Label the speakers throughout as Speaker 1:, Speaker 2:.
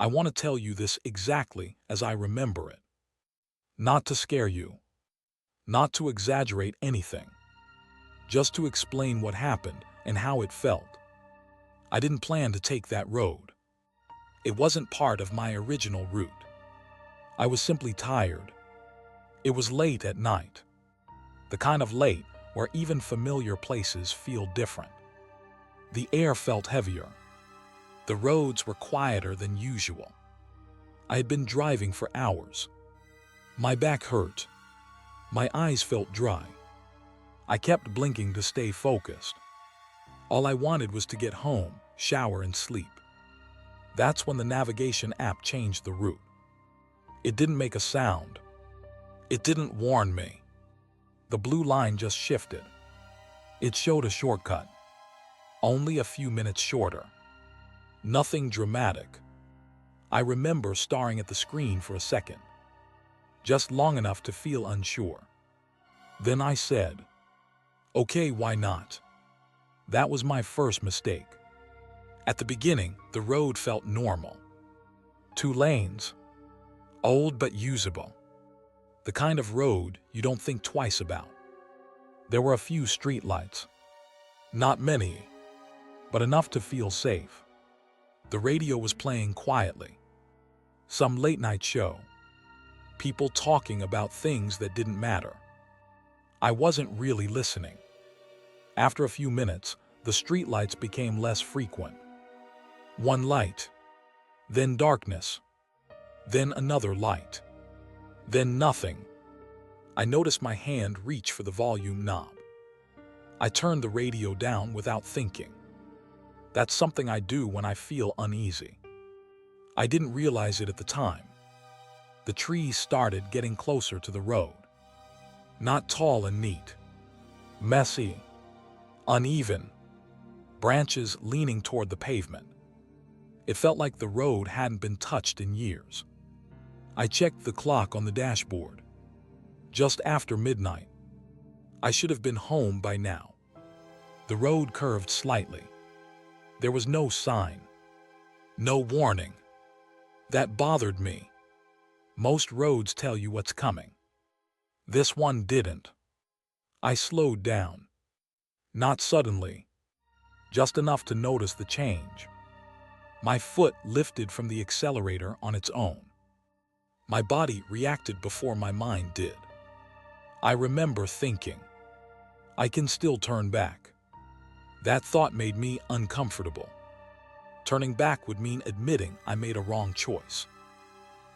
Speaker 1: I want to tell you this exactly as I remember it. Not to scare you, not to exaggerate anything, just to explain what happened and how it felt. I didn't plan to take that road. It wasn't part of my original route. I was simply tired. It was late at night. The kind of late where even familiar places feel different. The air felt heavier. The roads were quieter than usual. I had been driving for hours. My back hurt. My eyes felt dry. I kept blinking to stay focused. All I wanted was to get home, shower, and sleep. That's when the navigation app changed the route. It didn't make a sound. It didn't warn me. The blue line just shifted. It showed a shortcut. Only a few minutes shorter. Nothing dramatic. I remember staring at the screen for a second, just long enough to feel unsure. Then I said, "Okay, why not?" That was my first mistake. At the beginning, the road felt normal. 2 lanes. Old but usable. The kind of road you don't think twice about. There were a few streetlights. Not many, but enough to feel safe. The radio was playing quietly. Some late-night show. People talking about things that didn't matter. I wasn't really listening. After a few minutes, the streetlights became less frequent. One light, then darkness, then another light, then nothing. I noticed my hand reach for the volume knob. I turned the radio down without thinking. That's something I do when I feel uneasy. I didn't realize it at the time. The trees started getting closer to the road. Not tall and neat. Messy. Uneven. Branches leaning toward the pavement. It felt like the road hadn't been touched in years. I checked the clock on the dashboard. Just after midnight. I should have been home by now. The road curved slightly. There was no sign. No warning. That bothered me. Most roads tell you what's coming. This one didn't. I slowed down. Not suddenly. Just enough to notice the change. My foot lifted from the accelerator on its own. My body reacted before my mind did. I remember thinking, I can still turn back. That thought made me uncomfortable. Turning back would mean admitting I made a wrong choice.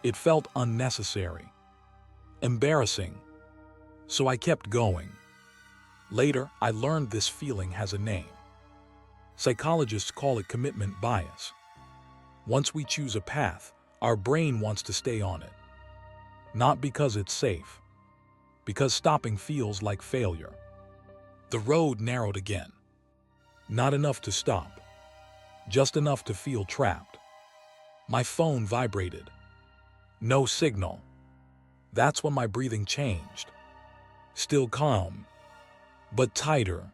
Speaker 1: It felt unnecessary, embarrassing, so I kept going. Later, I learned this feeling has a name. Psychologists call it commitment bias. Once we choose a path, our brain wants to stay on it. Not because it's safe, because stopping feels like failure. The road narrowed again. Not enough to stop, just enough to feel trapped. My phone vibrated. No signal. That's when my breathing changed. Still calm, but tighter.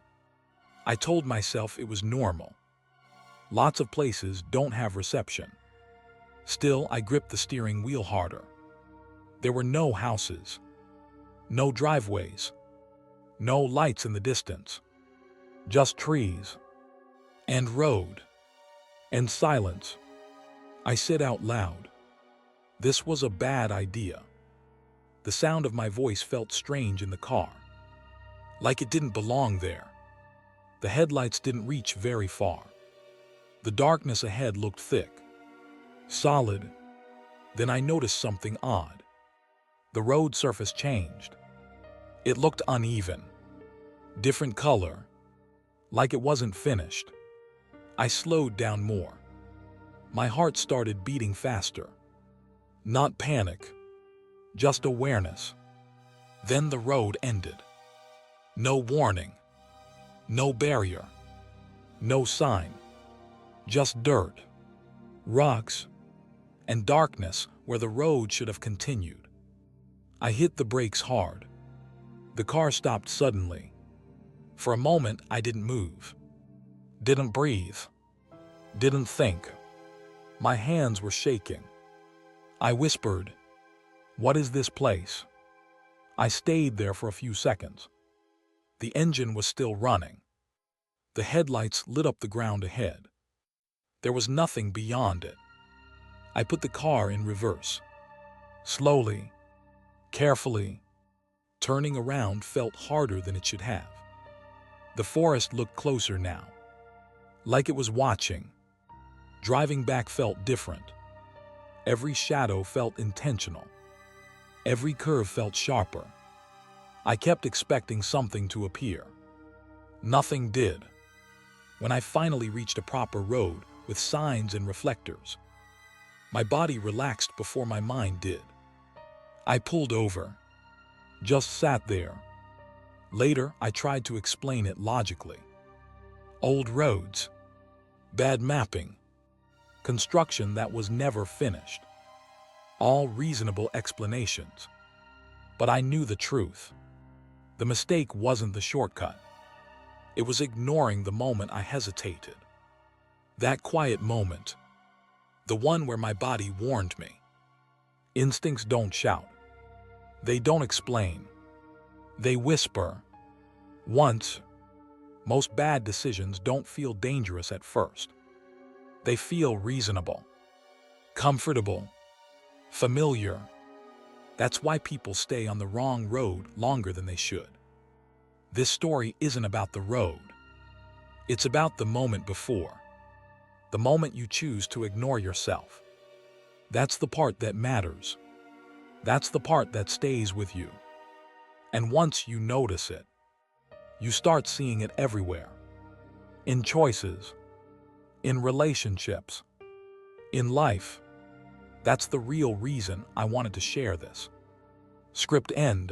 Speaker 1: I told myself it was normal. Lots of places don't have reception. Still, I gripped the steering wheel harder. There were no houses, no driveways, no lights in the distance, just trees and road and silence. I said out loud, this was a bad idea. The sound of my voice felt strange in the car, like it didn't belong there. The headlights didn't reach very far. The darkness ahead looked thick, solid. Then I noticed something odd. The road surface changed. It looked uneven, different color, like it wasn't finished. I slowed down more. My heart started beating faster. Not panic, just awareness. Then the road ended. No warning, no barrier, no sign, just dirt, rocks, and darkness where the road should have continued. I hit the brakes hard. The car stopped suddenly. For a moment, I didn't move, didn't breathe, didn't think. My hands were shaking. I whispered, "What is this place?" I stayed there for a few seconds. The engine was still running. The headlights lit up the ground ahead. There was nothing beyond it. I put the car in reverse. Slowly, carefully, turning around felt harder than it should have. The forest looked closer now, like it was watching. Driving back felt different. Every shadow felt intentional. Every curve felt sharper. I kept expecting something to appear. Nothing did. When I finally reached a proper road with signs and reflectors, my body relaxed before my mind did. I pulled over, just sat there. Later, I tried to explain it logically. Old roads, bad mapping, construction that was never finished. All reasonable explanations. But I knew the truth. The mistake wasn't the shortcut. It was ignoring the moment I hesitated. That quiet moment, the one where my body warned me. Instincts don't shout. They don't explain. They whisper. Once, most bad decisions don't feel dangerous at first. They feel reasonable, comfortable, familiar. That's why people stay on the wrong road longer than they should. This story isn't about the road. It's about the moment before. The moment you choose to ignore yourself. That's the part that matters. That's the part that stays with you. And once you notice it, you start seeing it everywhere. In choices, in relationships, in life. That's the real reason I wanted to share this. Script end.